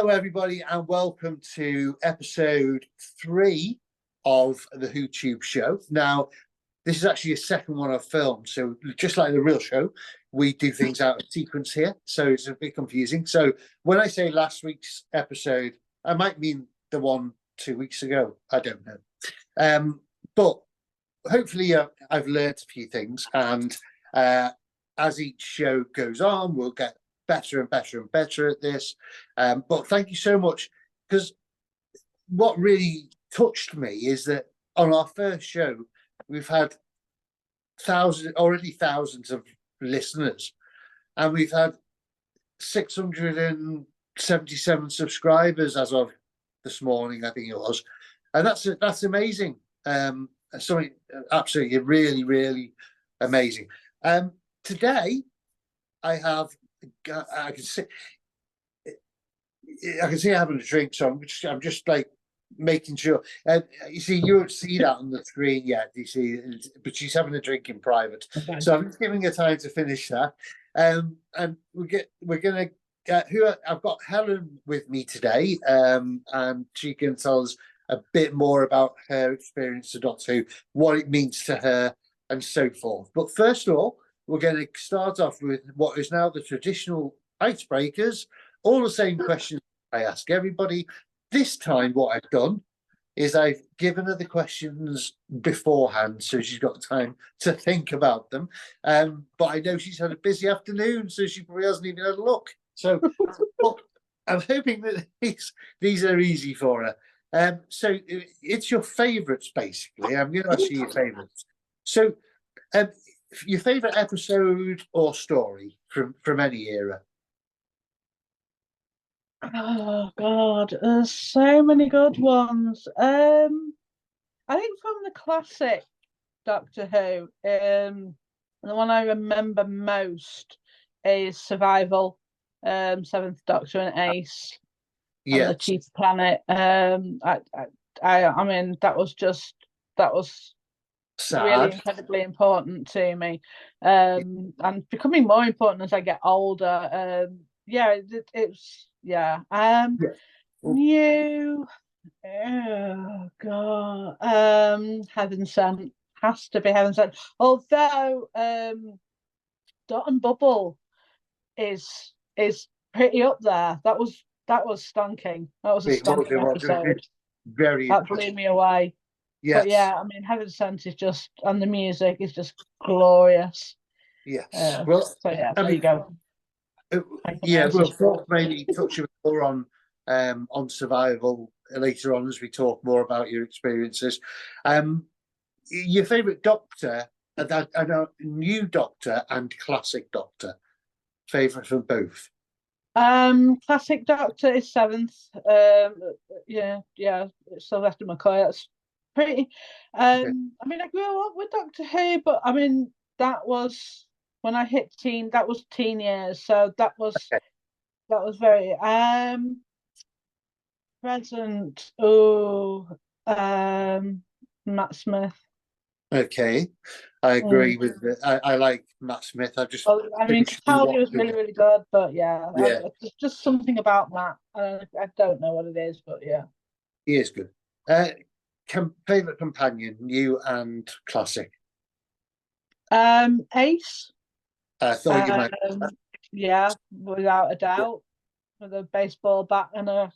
Hello, everybody, and welcome to episode 3 of the WhoTubeShow. Now, this is actually a second one I've filmed, so just like the real show, we do things out of sequence here, so it's a bit confusing. So when I say last week's episode, I might mean the one 2 weeks ago. I don't know. But hopefully I've learned a few things, and as each show goes on, we'll get better and better and better at this. But thank you so much, because what really touched me is that on our first show, we've had thousands of listeners, and we've had 677 subscribers as of this morning, I think it was, and that's amazing. Something absolutely really amazing. Today I can see having a drink, so I'm just like making sure. You see, you won't see that on the screen yet. You see, but she's having a drink in private. Okay. So I'm just giving her time to finish that. And we're gonna get I've got Helen with me today, and she can tell us a bit more about her experience of Doctor Who, what it means to her, and so forth. But first of all, we're going to start off with what is now the traditional icebreakers, all the same questions I ask everybody. This time what I've done is I've given her the questions beforehand, so she's got time to think about them. But I know she's had a busy afternoon, so she probably hasn't even had a look. So I'm hoping that these are easy for her. So it's your favourites, basically. I'm going to ask you your favourites. So your favourite episode or story from any era? Oh God, there's so many good ones. I think from the classic Doctor Who, the one I remember most is Survival, Seventh Doctor and Ace on the Chief Planet. I mean, that was sad. Really incredibly important to me, and becoming more important as I get older. It's new. Oh God, Heaven Sent has to be Heaven Sent. Although Dot and Bubble is pretty up there. That was stonking. That was a stonking episode. That blew me away. Yes. But yeah, I mean, Heaven Sent is just, and the music is just glorious. Yes. So yeah, there you go. We'll maybe touch more on Survival later on as we talk more about your experiences. Your favourite Doctor, I know, new Doctor and classic Doctor. Favourite from both? Classic Doctor is Seventh. Sylvester McCoy. That's pretty. Okay. I mean, I grew up with Doctor Who, but I mean, that was when I hit teen. That was teen years, so that was very present. Matt Smith. Okay, I agree with it. I like Matt Smith. I mean, Capaldi was really good, but just something about Matt. I don't know what it is, but yeah, he is good. Favorite companion, new and classic? Ace. I thought you might. Yeah, without a doubt, with a baseball bat and a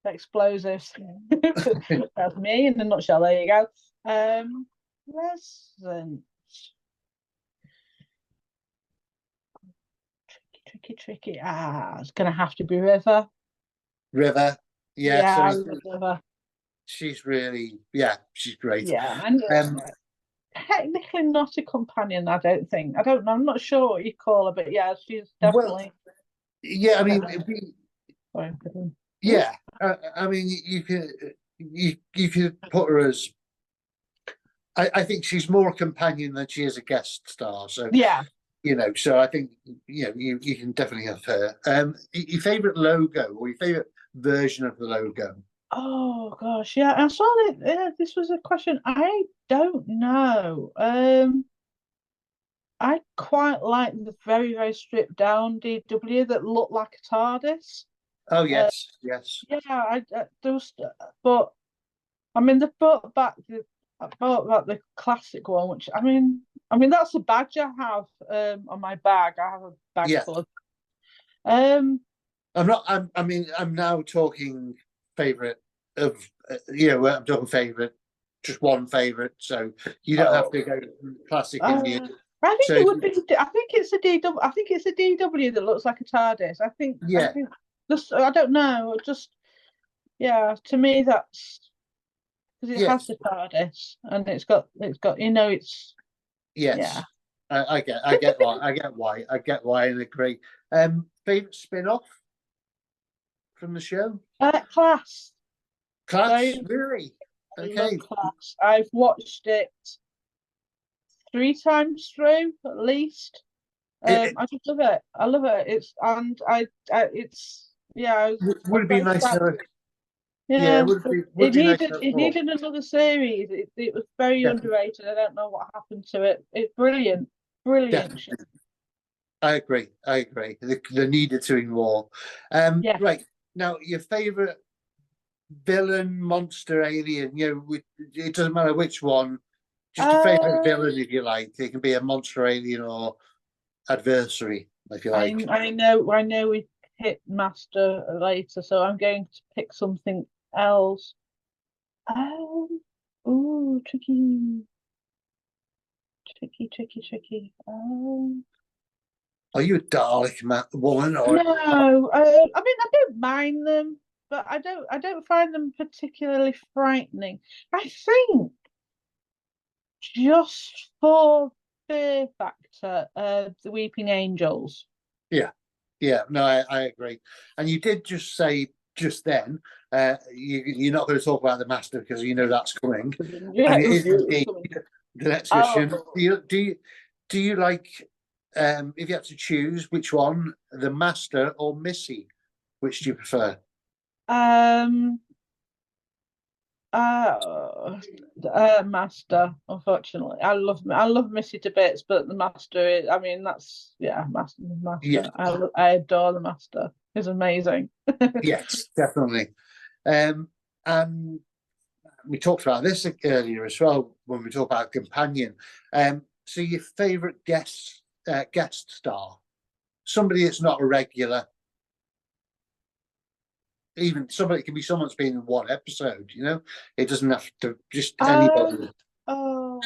explosives. That's me in a nutshell. There you go. Present. Tricky. It's gonna have to be River. River. Yeah, River. She's really, she's great. Yeah, and technically not a companion, I don't think. I don't know. I'm not sure what you call her, but yeah, she's definitely. Well, I mean, I mean, you could put her as. I think she's more a companion than she is a guest star. So yeah, so I think you can definitely have her. Your favorite logo or your favorite version of the logo? Oh gosh, yeah. I saw that. This was a question. I don't know. I quite like the very stripped down DW that looked like a TARDIS. Oh yes, yes. Yeah, I there was, but I mean, they brought back the classic one, which I mean that's the badge I have on my bag. I have a bag Yeah. full of. Um, I'm not. I mean, I'm now talking favorite of. I'm talking favorite, just one favorite. So you don't have oh, to go classic and new. uh, I think So it would be. I think it's a DW. I think it's a DW that looks like a TARDIS. I think. I yeah, think. Just. I don't know. Just. Yeah. To me, that's because it has yes, the TARDIS and it's got. It's got. It's. Yeah. yes. I get why, and agree. Favorite spin-off from the show? Class. Class, I really? love Okay. Class. I've watched it 3 times through at least. It I just love it. I love it. It's yeah. would I'm it be very nice sad. to have, yeah, Yeah, would it be nice to needed have it more. needed another series. It was very Definitely, underrated. I don't know what happened to it. It's brilliant, brilliant. definitely. I agree. I agree. They needed to be more. Yeah. Right. Now, your favorite villain, monster, alien, it doesn't matter which one, just a favorite Uh, villain if you like. It can be a monster, alien, or adversary, if you I like. I know we hit Master later, so I'm going to pick something else. Um, ooh, tricky. Are you a Dalek woman or No, I mean I don't mind them, but I don't find them particularly frightening. I think just for fear factor, the Weeping Angels. yeah, yeah, no, I agree. And you did just say just then, you're not going to talk about the master because you know that's coming, Yeah, and it it was is good. indeed the next question. Oh, Do you like if you had to choose which one, the master or Missy, which do you prefer? um, uh, Master. Unfortunately, I love Missy to bits, but the Master is. I mean, that's yeah, Yeah, Master. I adore the Master. He's amazing. yes, definitely. And we talked about this earlier as well when we talk about companion. So your favourite guest star, somebody that's not a regular, even somebody it can be someone that's been in one episode. It doesn't have to just anybody. Oh,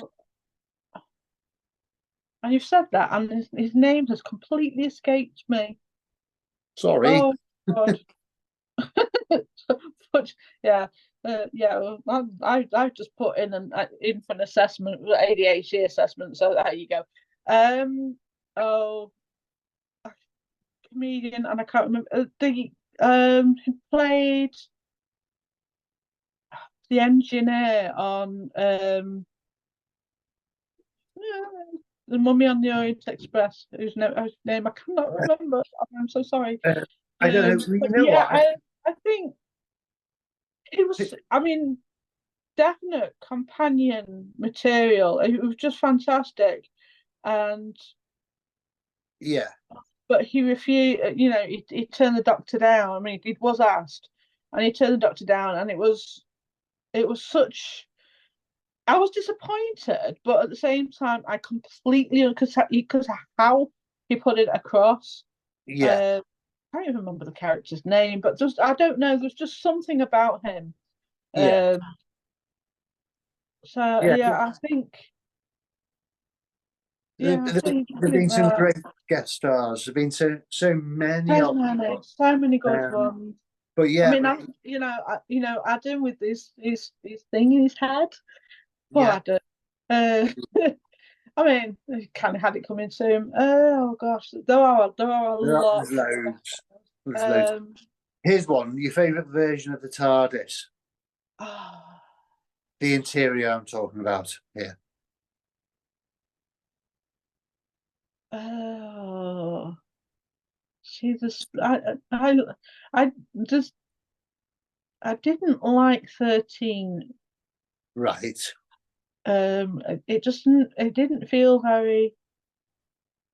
and you've said that, and his name has completely escaped me. Sorry. Oh God. But yeah, yeah. Well, I've just put in in for an assessment, ADHD assessment. So there you go. Oh, comedian, and I can't remember the who played the engineer on the Mummy on the Orient Express, whose name I cannot remember. I'm so sorry. Uh, I don't know. You But know yeah, what? I think it was. I mean, definite companion material. It was just fantastic, and Yeah, but he refused. He turned the doctor down. I mean, he was asked, and he turned the doctor down, and it was such. I was disappointed, but at the same time, I completely because how he put it across. yeah, Uh, I can't even remember the character's name, but just I don't know. There's just something about him. yeah, Um, so yeah. yeah, I think There, yeah, I there, think I there've been think some that. great guest stars. There've been so many So of many, them. so many good Um, ones. but I yeah, mean, but Adam with his thing in his head. Poor yeah, Adam. Uh, I mean, he kind of had it coming to him. Oh gosh, there are a lot there's of loads. There's loads. um. Here's one. Your favourite version of the TARDIS. Oh, The interior I'm talking about here. oh, see this. I just I didn't like 13. Right. It didn't feel very.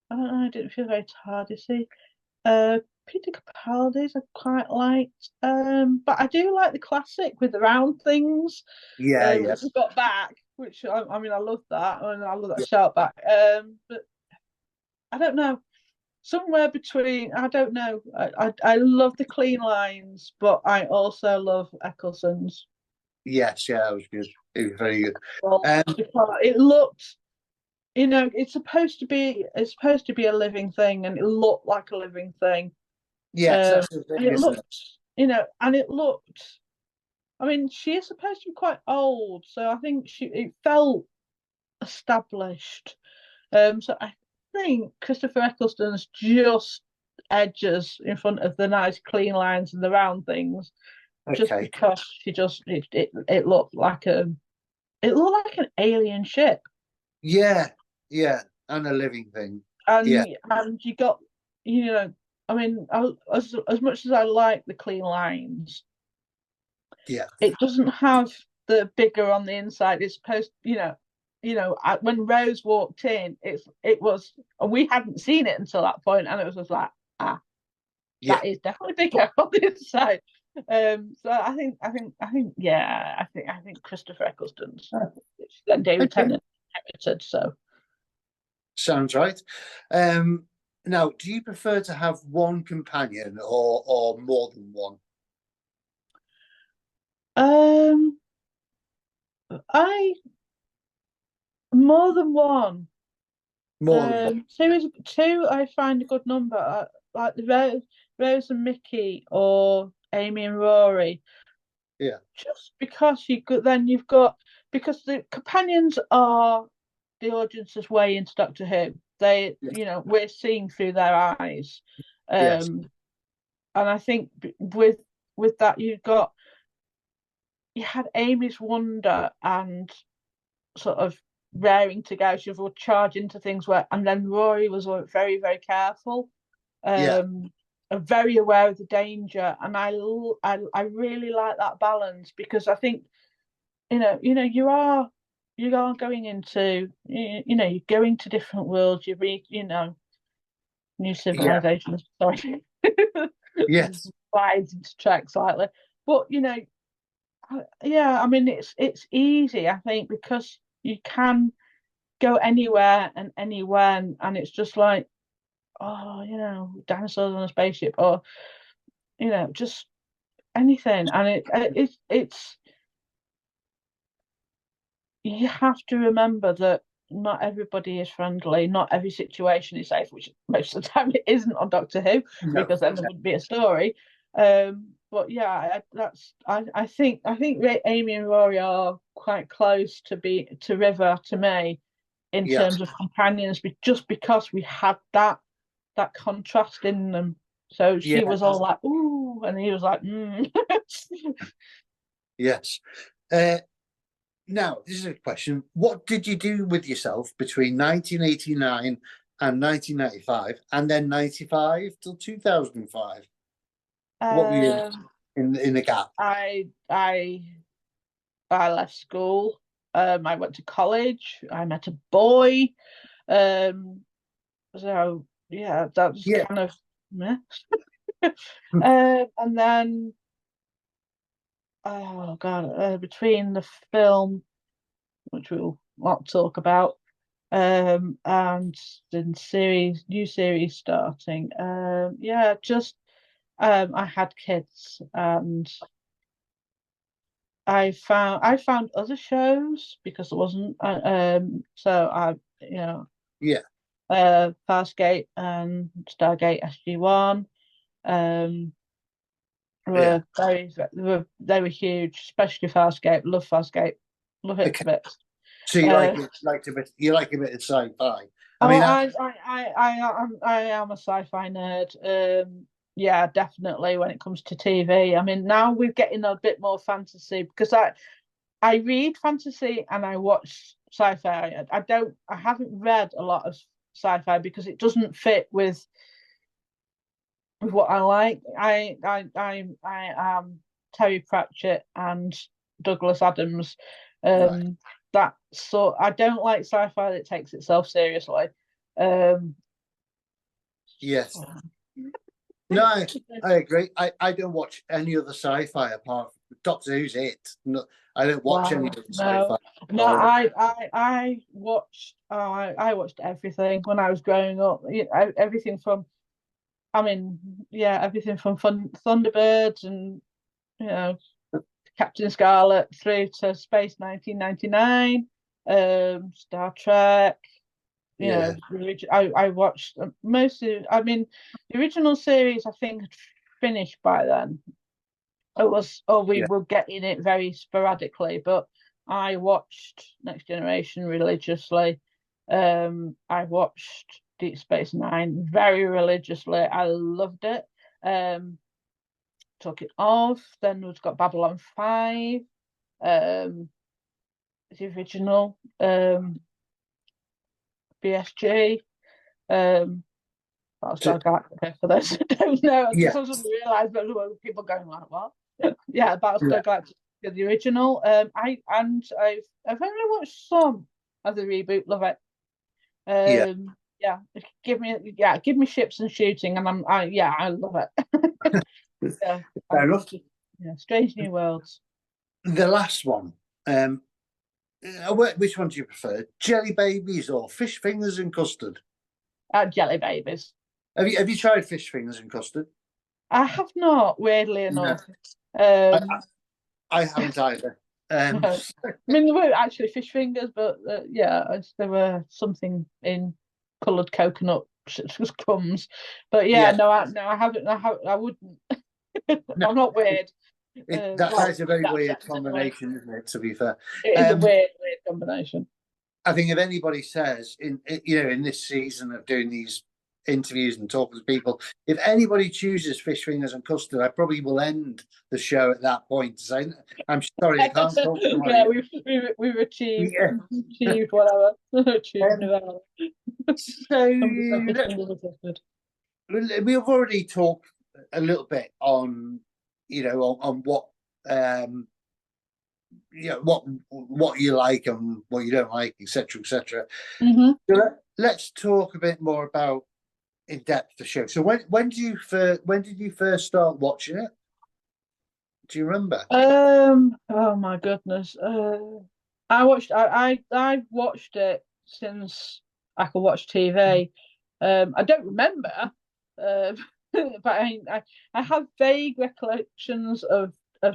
I don't know. It didn't feel very TARDISy. Peter Capaldi's I quite liked, but I do like the classic with the round things. Yeah, yeah, Which we got back, which I mean I love that, and I love that shout back. But I don't know, somewhere between. I don't know. I love the clean lines, but I also love Eccleston's. yes, yeah. It was good. It was very good. Well, it looked, it's supposed to be a living thing, and it looked like a living thing. Yes, that's the And thing, it isn't it? looked, and it looked. I mean, she is supposed to be quite old, so I think it felt established. So I think Christopher Eccleston's just edges in front of the nice clean lines and the round things, just Okay. because it looked like an alien ship, Yeah, yeah, and a living thing. Yeah, and you got, I mean, as much as I like the clean lines, yeah, it doesn't have the bigger on the inside. It's supposed, when Rose walked in, it was, and we hadn't seen it until that point, and it was just like, yeah. that is definitely bigger on the inside. So I think Christopher Eccleston's then David Okay, Tennant inherited. So sounds right. Now, do you prefer to have one companion or more than one? um, I more than one. More than one. Two. I find a good number. Like the Rose and Mickey, or Amy and Rory. Yeah, Just because you've got, because the companions are the audience's way into Doctor Who. They, yes, we're seeing through their eyes, yes, and I think with that you had Amy's wonder and sort of raring to go. She would charge into things and then Rory was very, very careful, yeah, um, and very aware of the danger. And I really like that balance, because I think, you are going into, you're going to different worlds. You read, new yeah, civilizations. Sorry, yes, slides into track slightly, but yeah. I mean, it's easy, I think, because you can go anywhere and anywhere, and it's just like, oh, dinosaurs on a spaceship, or just anything, and it's you have to remember that not everybody is friendly, not every situation is safe, which most of the time it isn't on Doctor Who, no, because then there wouldn't be a story. But yeah, I think Amy and Rory are quite close to River to me in yeah, terms of companions, just because we had that contrast in them. So she yeah, was all like, "Ooh," and he was like, mm. yes. Uh, Now, this is a question. What did you do with yourself between 1989 and 1995, and then 95 till 2005? What were you um, in the gap? I I I left school. I went to college. I met a boy. Um, so yeah, that was Yeah. kind of meh. And then, oh god, between the film, which we'll not talk about, and the new series starting. Yeah, just I had kids, and I found other shows because there wasn't. So Yeah, Farscape and Stargate SG-1 um yeah. they were huge, especially Farscape. Love Farscape, love it Okay. to bits. So you Uh, like a bit of sci-fi. I oh, mean, I am a sci-fi nerd. Yeah, definitely when it comes to TV. I mean, now we're getting a bit more fantasy, because I read fantasy and I watch sci-fi. I haven't read a lot of sci-fi because it doesn't fit with what I like. I am Terry Pratchett and Douglas Adams. right. That sort. I don't like sci-fi that takes itself seriously. Um, Yes. No, I agree. I don't watch any other sci-fi apart from Doctor Who's it. No, I don't watch any other sci-fi. No, I watched I watched everything when I was growing up. Everything from everything from Thunderbirds and Captain Scarlet through to Space 1999, Star Trek. I watched mostly. The original series I think had finished by then. We were getting it very sporadically, but I watched Next Generation religiously. I watched Deep Space Nine very religiously. I loved it. Took it off. Then we've got Babylon 5, the original, BSG. Battlestar Galactica, for those who don't know. I suddenly realised that people going like, what? Yeah, Battlestar Galactica, the original. I've only watched some of the reboot. Love it. Give me ships and shooting, and I love it. Fair enough. Strange New Worlds. The last one. Which one do you prefer? Jelly babies or fish fingers and custard? Jelly babies. Have you tried fish fingers and custard? I have not, weirdly enough. No. I haven't either. No. There were actually fish fingers, but there were something in coloured coconut crumbs. But I haven't. I wouldn't. No. I'm not weird. That's a very weird combination, isn't it? To be fair, it is a weird combination. I think if anybody says in this season of doing these interviews and talking to people, if anybody chooses fish fingers and custard, I probably will end the show at that point to say, I'm sorry, I can't talk to you. We've achieved whatever. So we've already talked a little bit on what what you like and what you don't like, etc., etc. So let's talk a bit more about in depth the show. So when did you first start watching it? Do you remember? Oh my goodness. I've watched it since I could watch TV. I don't remember, but I have vague recollections of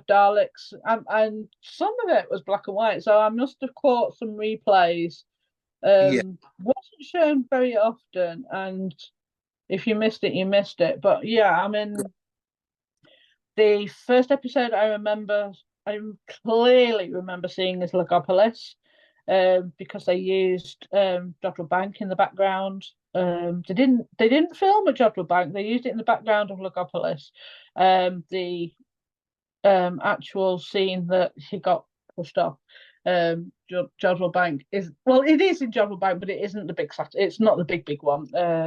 Daleks, and some of it was black and white, so I must have caught some replays. Wasn't shown very often, and if you missed it, you missed it. But the first episode I clearly remember seeing is Legopolis, because they used Jodrell Bank in the background. They didn't film at Jodrell Bank. They used it in the background of Legopolis. The actual scene that he got pushed off Jodrell Bank it is in Jodrell Bank, but it isn't the big it's not the big one. But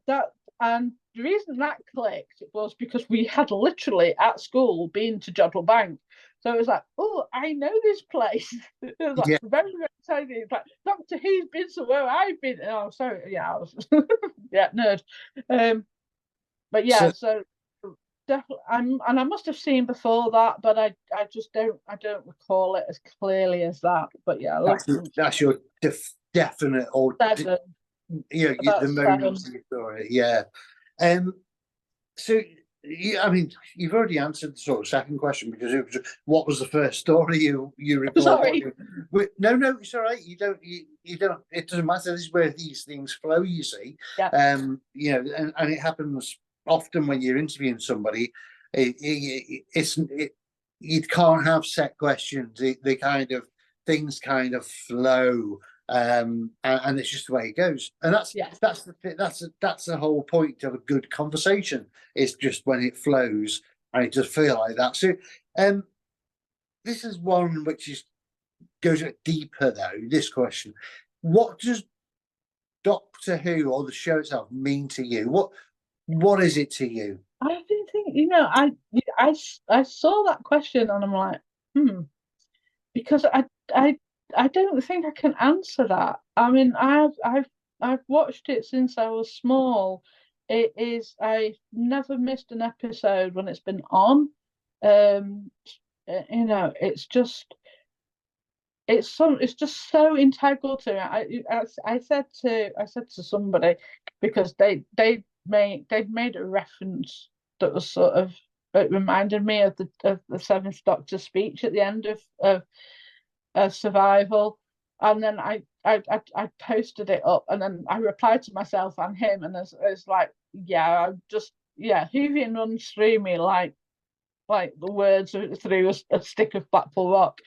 that, and the reason that clicked was because we had literally at school been to Jodrell Bank. So it was like, oh, I know this place. It was like very, very exciting. It's like, Doctor Who's been somewhere I've been. Oh, sorry. I was nerd. But so definitely, I must have seen before that, but I don't recall it as clearly as that. But that's your definite or the moments you saw it. So you've already answered the sort of second question, because it was what was the first story you recall? Sorry. No, it's all right. You don't. It doesn't matter. This is where these things flow. You see. Yeah. And it happens often when you're interviewing somebody. You can't have set questions. They kind of things kind of flow. And it's just the way it goes, and that's the whole point of a good conversation. It's just when it flows, and it just feel like that. So, this is one which goes a bit deeper though. This question: what does Doctor Who or the show itself mean to you? What is it to you? I've been thinking. I saw that question and I'm like, because I don't think I can answer that. I mean, I've I've watched it since I was small. I've never missed an episode when it's been on. You know, it's just so integral to it. I said to somebody, because they'd made a reference that was sort of, it reminded me of the Seventh Doctor speech at the end of Survival, and then I posted it up, and then I replied to myself and him, and it's like, yeah, Hoovian runs through me like the words through a stick of Blackpool rock.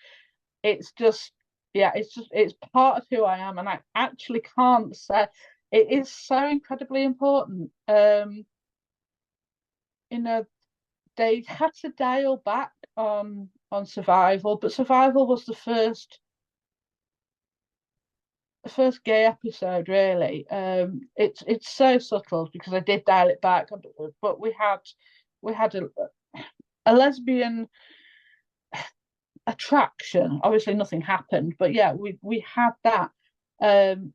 It's just, yeah, it's part of who I am, and I actually can't say it is so incredibly important. You know, they had to dial back on Survival, but Survival was the first gay episode, really. It's so subtle because I did dial it back, but we had a lesbian attraction. Obviously, nothing happened, but yeah, we had that, and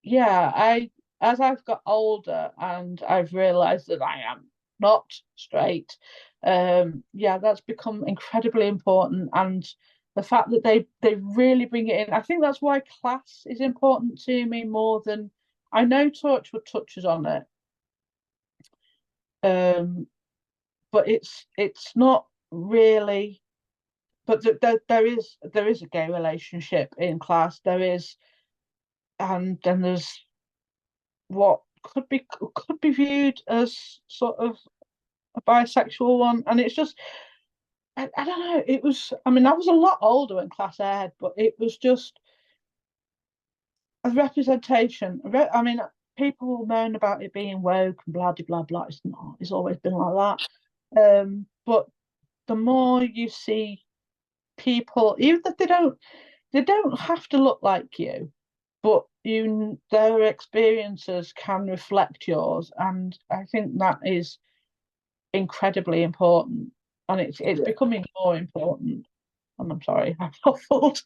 yeah, as I've got older and I've realised that I am not straight, yeah, that's become incredibly important, and the fact that they really bring it in, I think that's why class is important to me more than, I know Torchwood touches on it, but it's not really, but there is a gay relationship in class. There is, and then there's what could be viewed as sort of a bisexual one, and it's just, I don't know. It was, I mean, I was a lot older when class aired, but it was just a representation. I mean, people will moan about it being woke and blah blah blah. It's not. It's always been like that. But the more you see people, even if they don't have to look like you, but their experiences can reflect yours, and I think that is incredibly important, and it's becoming more important. And I'm sorry, I'm waffled.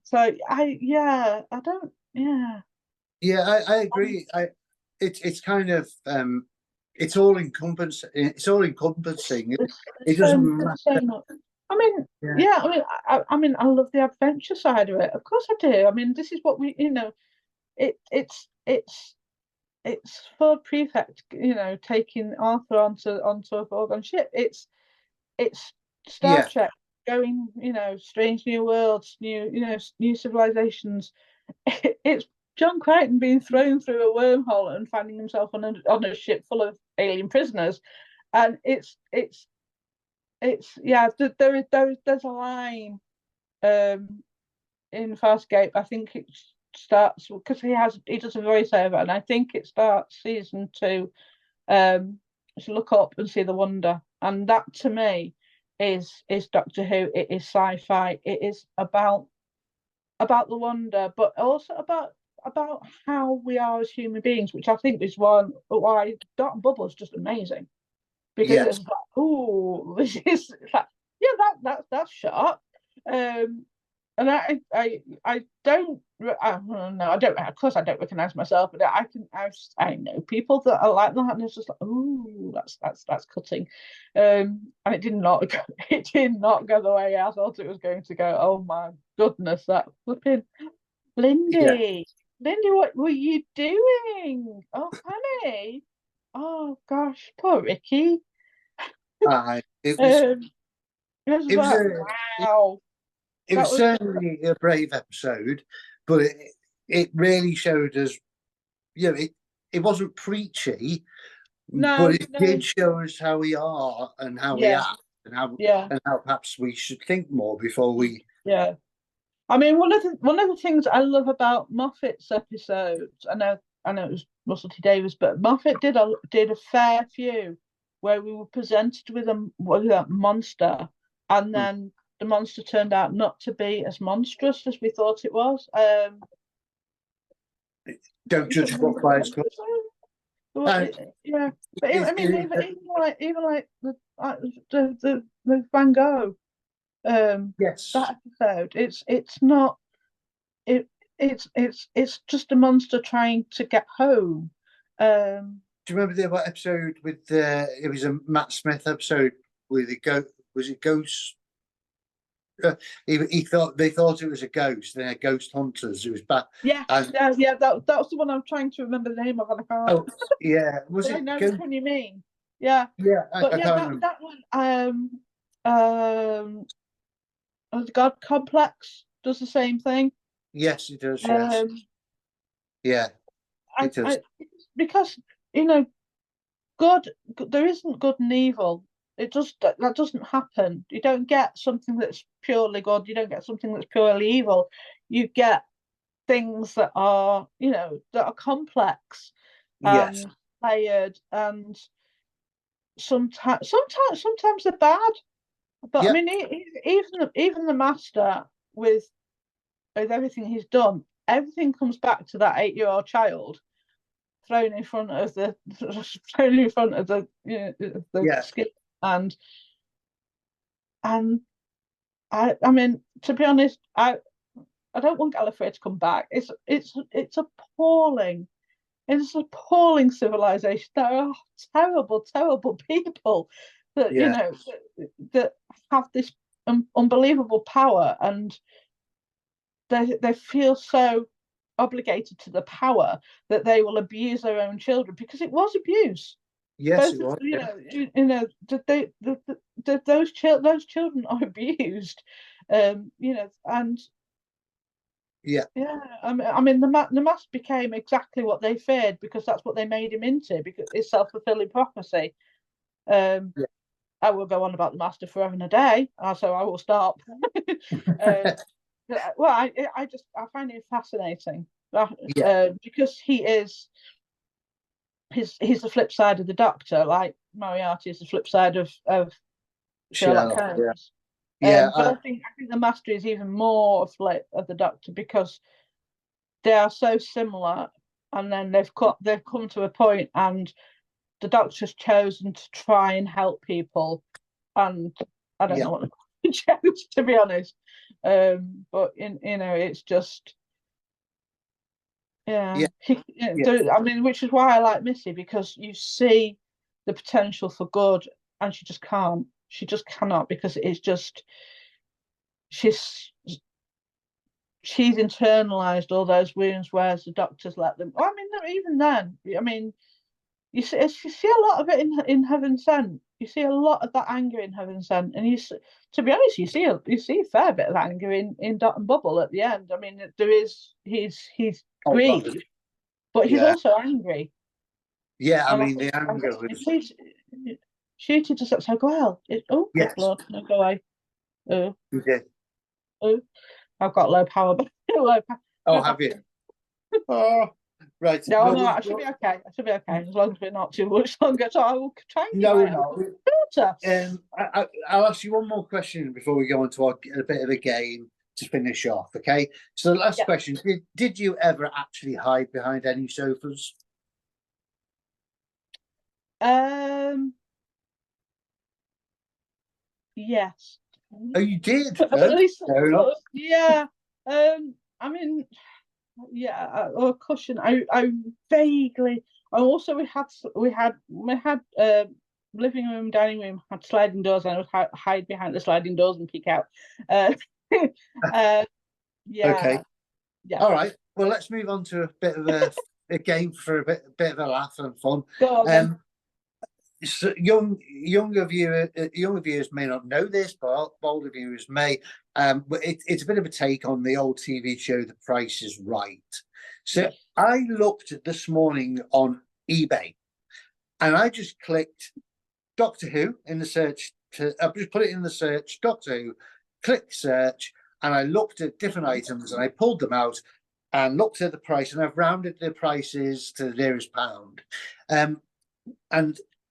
So I don't, yeah. Yeah, I agree. It's kind of it's all encompassing. It's all encompassing. It doesn't matter. So much. I mean, Yeah, yeah, I mean, I love the adventure side of it. Of course, I do. I mean, this is what we, it's Ford Prefect, taking Arthur onto a foregone ship. It's Star yeah, Trek going, strange new worlds, new civilizations. It's John Crichton being thrown through a wormhole and finding himself on a ship full of alien prisoners, and it's yeah. There's a line in Farscape. I think it starts because he does a voiceover, and I think it starts season 2. To look up and see the wonder, and that to me is Doctor Who. It is sci-fi. It is about the wonder, but also about how we are as human beings, which I think is why Dot and Bubble is just amazing, because yes, it's like, oh, this is like, yeah, that's sharp. And I don't, no, I don't, of course I don't recognize myself, but I know people that are like that, and it's just like, oh, that's cutting. And it did not go, it did not go the way I thought it was going to go. Oh my goodness, that flipping yeah. Lindy, what were you doing? Oh, honey. Oh gosh, poor Ricky. It was Um, it was it was like, a wow, it that was was certainly a brave episode, but it really showed us. It wasn't preachy, but no, it did no, show us how we are and how we yeah, act yeah, and how perhaps we should think more before we. yeah. I mean, one of the things I love about Moffat's episodes, I know it was Russell T Davies, but Moffat did a fair few where we were presented with a monster, and Hmm, then the monster turned out not to be as monstrous as we thought it was. don't You judge a can book remember by the its cover. episode? And Yeah, but I mean, it, even like the Van Gogh, yes, that episode, it's not it. it's just a monster trying to get home. Do you remember the episode with it was a Matt Smith episode with the was it Ghost? He thought they thought it was a ghost. They're ghost hunters. It was bad. Yeah, And yeah. That was the one I'm trying to remember the name of, and I can't. oh yeah, was But I it? know which one you mean. Yeah, Yeah, but I yeah, can't remember. that one. The God Complex does the same thing. Yes, it does. Yes, Um, yeah, it does. because you know, there isn't good and evil. That doesn't happen. You don't get something that's purely good. You don't get something that's purely evil. You get things that are, that are complex Yes. and layered, and sometimes they're bad. But I Yep. mean, even the master with everything he's done, everything comes back to that 8-year-old child thrown in front of the thrown in front of the Yeah. skip, and I mean, to be honest, I don't want Gallifrey to come back. It's appalling. It's appalling civilization. There are terrible, terrible people that Yeah. that have this unbelievable power, and they feel so obligated to the power that they will abuse their own children, because it was abuse. Yes, Both, it was. Yeah. those children are abused, and Yeah. yeah, I mean the mask became exactly what they feared, because that's what they made him into, because it's self-fulfilling prophecy. Um, Yeah. I will go on about the master forever and a day, so I will stop. Well, I find it fascinating, Yeah. because he's the flip side of the Doctor, like Moriarty is the flip side of Sherlock Sherlock. Yeah. Holmes. Yeah. But I think the master is even more a flip of the Doctor, because they are so similar, and then they've come to a point, and the Doctor's chosen to try and help people, and I don't Yeah. know what the chose, to be honest. But it's just, yeah. Yeah. Yeah. I mean, which is why I like Missy, because you see the potential for good, and she just can't. She just cannot, because it's just she's she's internalized all those wounds, whereas the Doctors let them. I mean, even then, I mean, you see a lot of it in Heaven Sent. You see a lot of that anger in Heaven Sent, and to be honest, you see a fair bit of anger in Dot and Bubble at the end. I mean, he's grieved, but he's Yeah. also angry. Yeah. I And mean, the I anger think was. Ncuti just lets her go, well, good Yes. Lord, no, go away. Oh, You did. oh, I've got low power, but low power. Oh, have you? Oh, right. No, Well, no, I should be okay. I should be okay, as long as we're not too much longer. So I will try and keep no, my we're not. daughter. I'll ask you one more question before we go into a bit of a game to finish off. Okay. So the last Yeah. question: Did you ever actually hide behind any sofas? Yes. Oh, you did. At Oh, least, fair enough. yeah. I mean, yeah, or a cushion. I vaguely. And also, we had living room, dining room had sliding doors, and I would hide behind the sliding doors and peek out. Uh, yeah, Okay. yeah. All right. Well, let's move on to a bit of a game for a bit of a laugh and fun. Go on, then. So younger viewers may not know this, but older viewers may. But it's a bit of a take on the old TV show The Price is Right. So Yes. I looked this morning on eBay, and I just clicked Doctor Who in the search. I just put it in the search, Doctor Who, click search, and I looked at different items, and I pulled them out and looked at the price, and I've rounded the prices to the nearest pound. And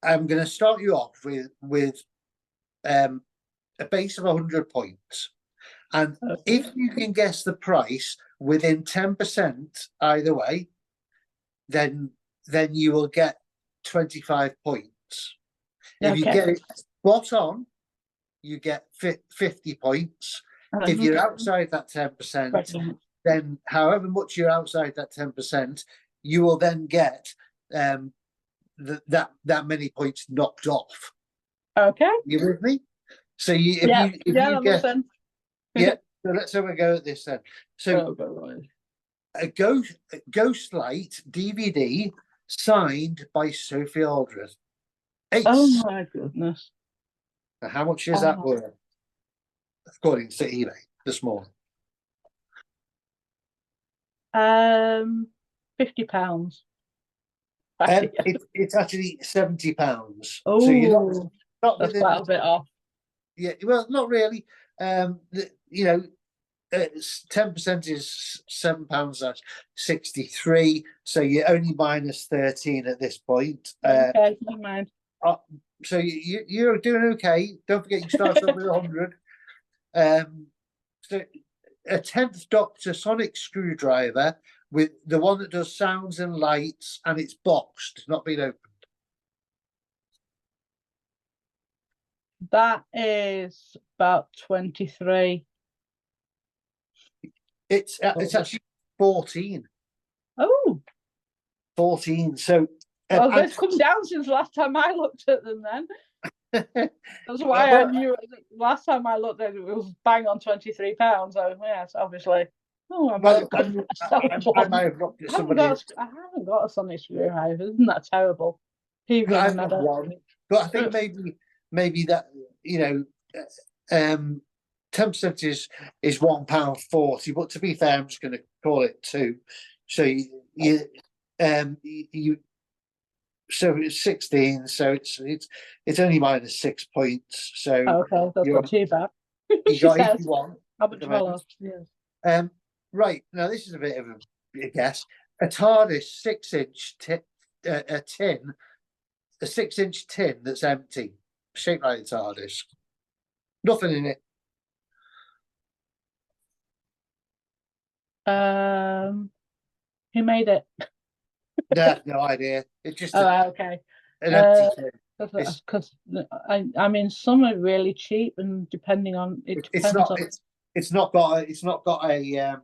I'm going to start you off with a base of 100 points, and if you can guess the price within 10% either way, then you will get 25 points. If you get it spot on, you get 50 points. If you're outside that 10%, then however much you're outside that 10%, you will then get that many points knocked off. Okay. You with me? So if you that makes get sense. yeah, so let's have a go at this then. So a Ghost Light DVD signed by Sophie Aldred. Ace. Oh my goodness. Now, how much is that worth? According to eBay this morning. £50. It's actually £70. Oh, so you're not that's within quite a bit off. Yeah, well, not really. 10% is £7. That's 63. So you're only minus 13 at this point. Okay, never mind. So you're doing okay. Don't forget you start off with 100. So a 10th Doctor sonic screwdriver with the one that does sounds and lights, and it's boxed, it's not been opened. That is about 23. It's actually 14. Oh, 14. So they've come down since last time I looked at them. Then that's why I knew last time I looked at it, it was bang on £23. So yes, obviously. Oh, I might have looked at somebody. I haven't got a sonic screwdriver. Isn't that terrible? I've got one, but I think maybe that 10% is £1.40. But to be fair, I'm just going to call it 2. So so it's 16. So it's only minus 6 points. So okay, that's not too bad. You got 81. How much more? Yes. Right, now this is a bit of a guess. A TARDIS 6-inch tin, a 6-inch tin that's empty, shaped like a TARDIS. Nothing in it. Who made it? No idea. It's just okay. An empty tin. Because I mean, some are really cheap, and depending on it, it's not got a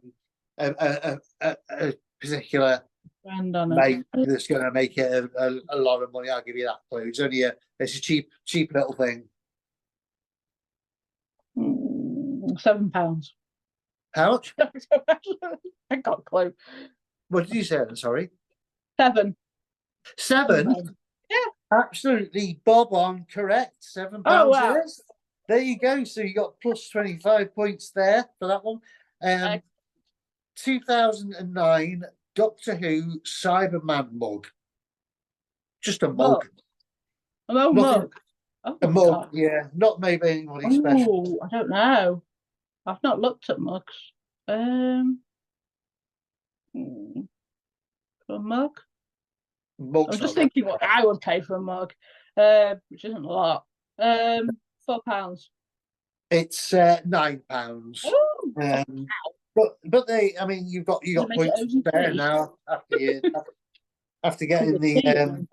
particular brand on mate that's going to make it a lot of money. I'll give you that clue. It's only it's a cheap little thing. £7. How much? I got a clue. What did you say? Sorry. 7. 7? Yeah. Absolutely bob on correct. £7. Oh, wow. There you go. So you got plus 25 points there for that one. 2009 Doctor Who Cyberman mug. Just a mug. Mug. Oh, a mug, God. Yeah. Not maybe anybody special. I don't know. I've not looked at mugs. A mug? I'm just thinking what I would pay for a mug, which isn't a lot. £4. It's £9. But you've got points there now after getting the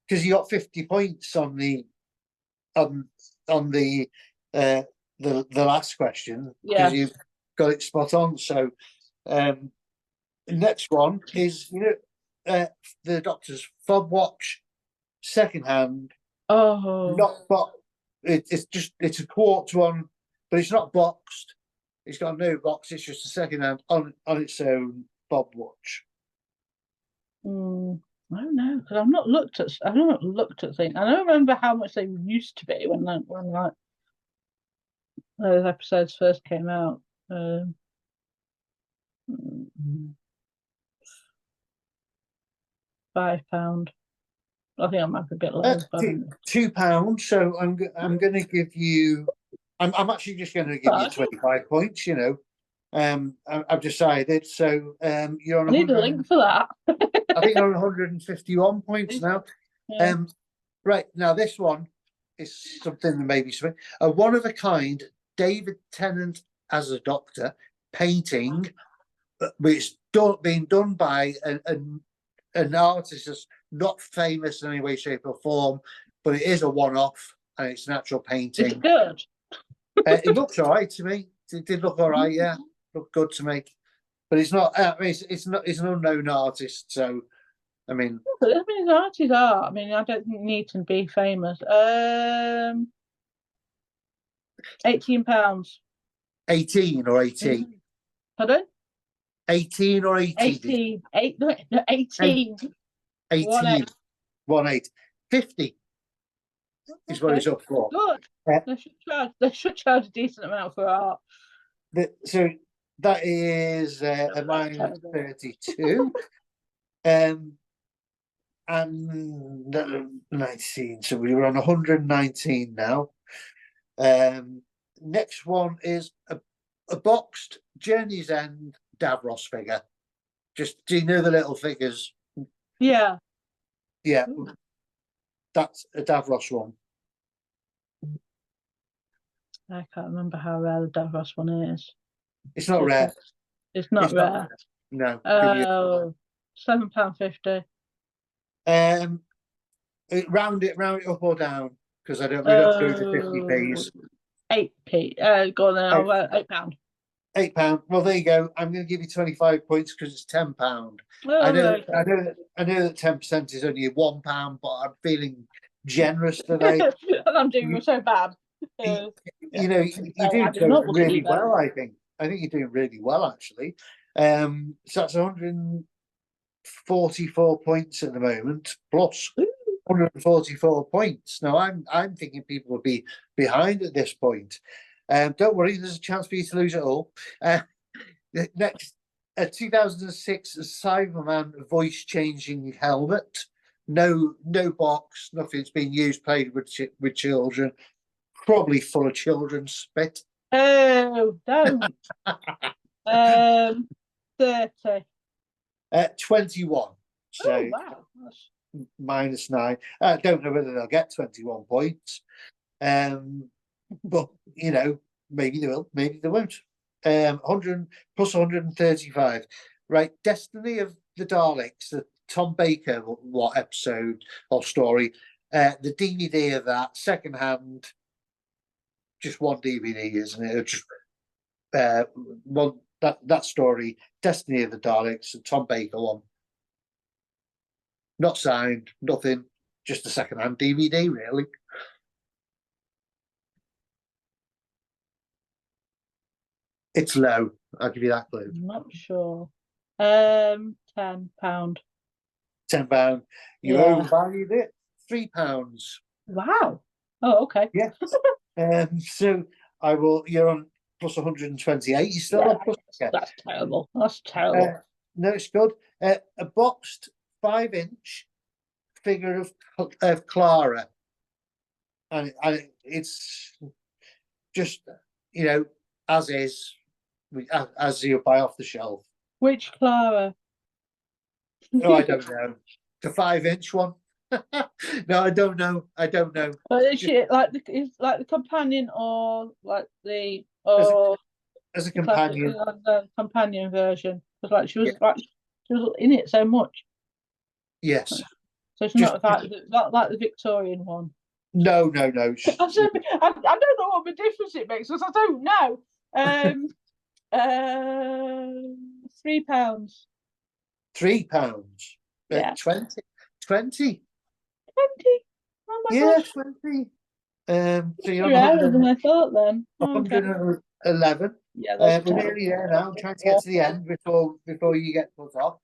because you got 50 points on the last question because you've got it spot on. So the next one is the Doctor's fob watch, second hand. It's a quartz one, but it's not boxed. It's got no box. It's just a second hand on its own fob watch. I don't know because I've not looked at things. I don't remember how much they used to be when those episodes first came out. £5. I think I might be a bit low. £2. So I'm going to give you. I'm actually just going to give you 25 points. I've decided. So you're on. I need a link for that. I think you're on 151 points now. Yeah. Right now, this one is something that maybe a one of a kind David Tennant as a Doctor painting, which being done by an artist that's not famous in any way, shape, or form, but it is a one-off and it's an actual painting. It's good. It looks all right to me. It did look all right, yeah. Looked good to me. but it's not. I mean, it's not. It's an unknown artist, so I mean, I mean, artists are. I mean, I don't think need to be famous. £18. 18 or 18, Pardon? 18 or 80. 18. No, 18. 18, 1 8, 50 is what it's up for. Good. They should charge a decent amount for art. So that is a minus 32. And 19. So we were on 119 now. Next one is a boxed Journey's End Davros figure. Just, do you know the little figures? Yeah. Yeah. That's a Davros one. I can't remember how rare the Davros one is. It's not rare. It's not rare. No. Oh, £7.50. Round it up or down, because we don't go to 50p's. 8p. Go on then. £8. £8. Well, there you go. I'm going to give you 25 points because it's £10. I know that 10% is only £1, but I'm feeling generous today. And I'm doing so bad. You know, you're doing really well. I think you're doing really well, actually. So that's 144 points at the moment, plus 144 points. Now I'm thinking people will be behind at this point. Don't worry, there's a chance for you to lose it all. Next, a 2006 Cyberman voice changing helmet. No box, nothing's been used, played with children. Probably full of children's spit. Oh, don't. 30. 21. So wow. minus 9. I don't know whether they'll get 21 points. But you know, maybe they will, maybe they won't. 100 plus 135. Right, Destiny of the Daleks, the Tom Baker episode or story. The DVD of that, second hand, just one DVD, isn't it? Just one that story, Destiny of the Daleks, the Tom Baker one. Not signed, nothing, just a second hand DVD, really. It's low. I'll give you that clue. I'm not sure. £10. £10. You overvalued it. £3. Wow. Oh, okay. Yes. So I will. You're on plus 128. You still on plus. That's terrible. That's terrible. No, it's good. A boxed 5-inch figure of Clara, and it's just, you know, as is, as you buy off the shelf. Which Clara? No, I don't know. The 5-inch one. No, I don't know. But is she like the companion, or like the as a companion? The companion version, because like she was in it so much. Yes. So it's not like the Victorian one. No. I don't know what the difference it makes, because I don't know. £3. £3. Yeah. 20. 20. Oh my Yeah, gosh. 20. So you're on Rarer than I thought then. 111. Yeah, we're nearly there now. I'm trying to get to the end before you get put off.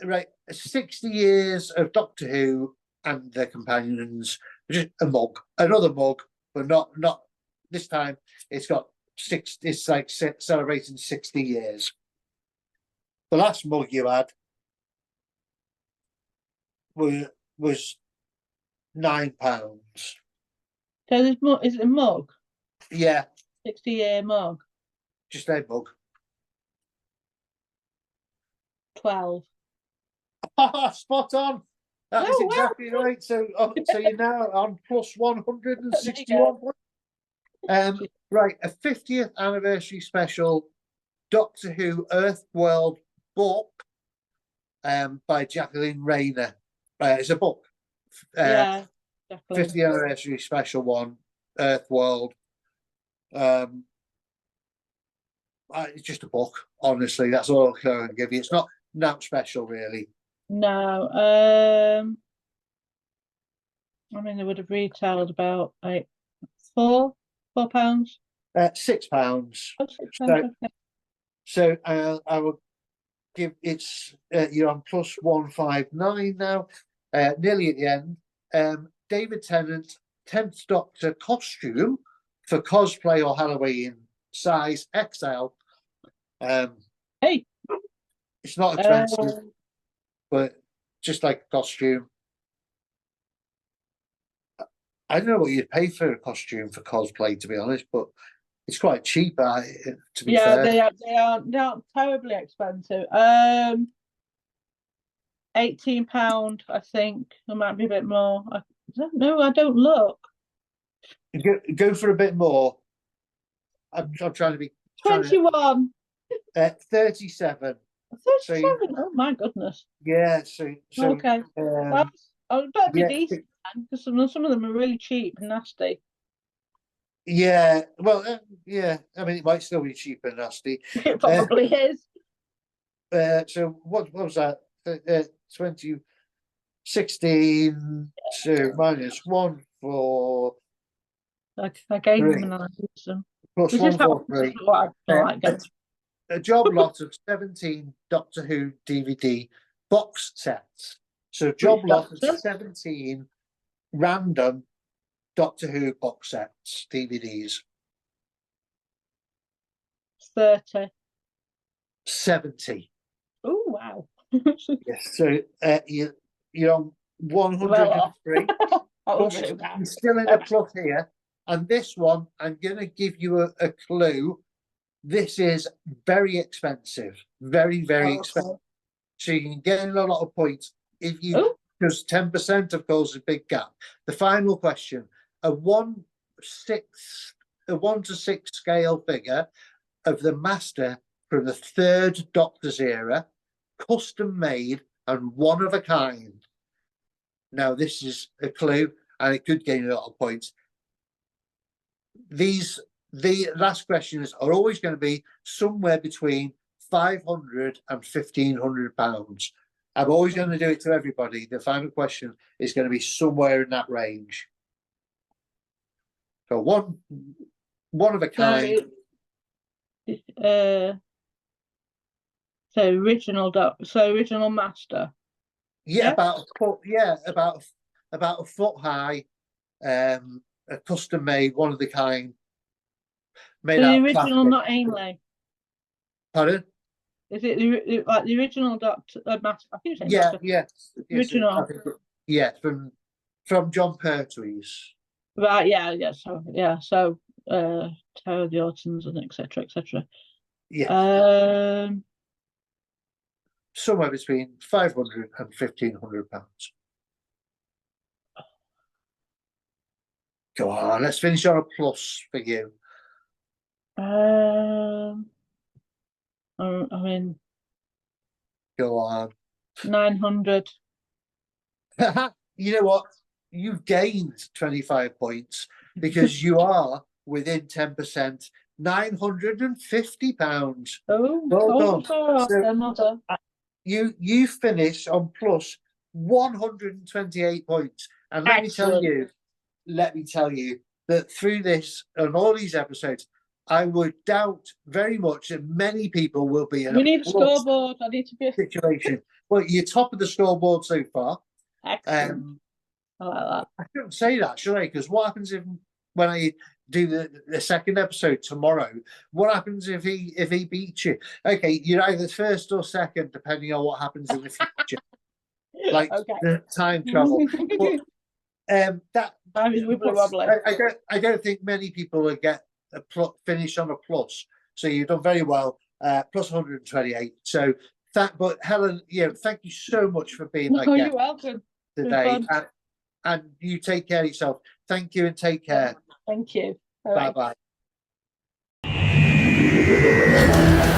Right, 60 years of Doctor Who and their companions. Just a mug, another mug, but not this time. It's got 6. It's like celebrating 60 years. The last mug you had was £9. So is it a mug? Yeah. 60-year mug. Just a mug. 12. Spot on. That is exactly right. So you're now on plus 161 points. Right, a 50th anniversary special Doctor Who Earthworld book by Jacqueline Rayner. It's a book. Yeah, definitely. 50th anniversary special one, Earthworld. It's just a book, honestly. That's all I can give you. It's not special, really. No. I mean, they would have retailed about like £4. £6. Oh, £6, So, okay. so I will give you're on plus 159 now, nearly at the end. David Tennant, 10th Doctor costume for cosplay or Halloween, size XL. Hey, It's not expensive, but just like a costume. I don't know what you'd pay for a costume for cosplay, to be honest, but it's quite cheap, to be yeah, fair. they aren't terribly expensive. £18, I think. It might be a bit more. I don't know. I don't look. Go for a bit more. I'm trying to be 21. 37. 37. Oh my goodness. Yeah, so Okay. Well, I better be yeah, decent because some of them are really cheap and nasty. yeah. Well, yeah. I mean, it might still be cheap and nasty. It probably is. So what was that? 2016. So minus 1 for I gave three. them an idea. Plus This 1 is how for 3. what I like. A job lot of 17 Doctor Who DVD box sets. So job lot of 17 random Doctor Who box sets, DVDs. 30. 70. Oh wow. Yes. So you're on 103. You're still in a plus here. And this one, I'm going to give you a clue. This is very expensive. Very, very expensive. So you can get in a lot of points if you, because 10% of course is a big gap. The final question, a 1 to 6 scale figure of the Master from the 3rd Doctor's era, custom made and one of a kind. Now this is a clue and it could gain a lot of points. The last questions are always going to be somewhere between £500 and £1,500. I'm always going to do it to everybody. The final question is going to be somewhere in that range. So one of a kind. So original Master. Yeah, about a foot high. A custom made, one of the kind. Made the out original, plastic. not Ainley. Pardon? Is it the original Doctor Master? I think Yeah, Master. yes. Original. Yeah, from John Pertwee. Right, yeah. So Terror of the Autons and etc. Yeah. Somewhere between £500 and £1,500. Go on, let's finish on a plus for you. I mean, go on. 900. You know what? You've gained 25 points because you are within 10%. £950. Well done. So, you finish on plus 128 points. And let me tell you that through this and all these episodes, I would doubt very much that many people will be in we need a scoreboard. I need to be situation. Well, you're top of the scoreboard so far. Excellent. I like that. I shouldn't say that, should I? Because what happens when I do the second episode tomorrow? What happens if he beats you? Okay, you're either first or second, depending on what happens in the future. Like the time travel. But that I mean, wobbly. I don't think many people will get a finish on a plus. So you've done very well. Plus 128. So but Helen, thank you so much for being my guest. You're welcome Today. And you take care of yourself. Thank you and take care. Thank you. Bye bye.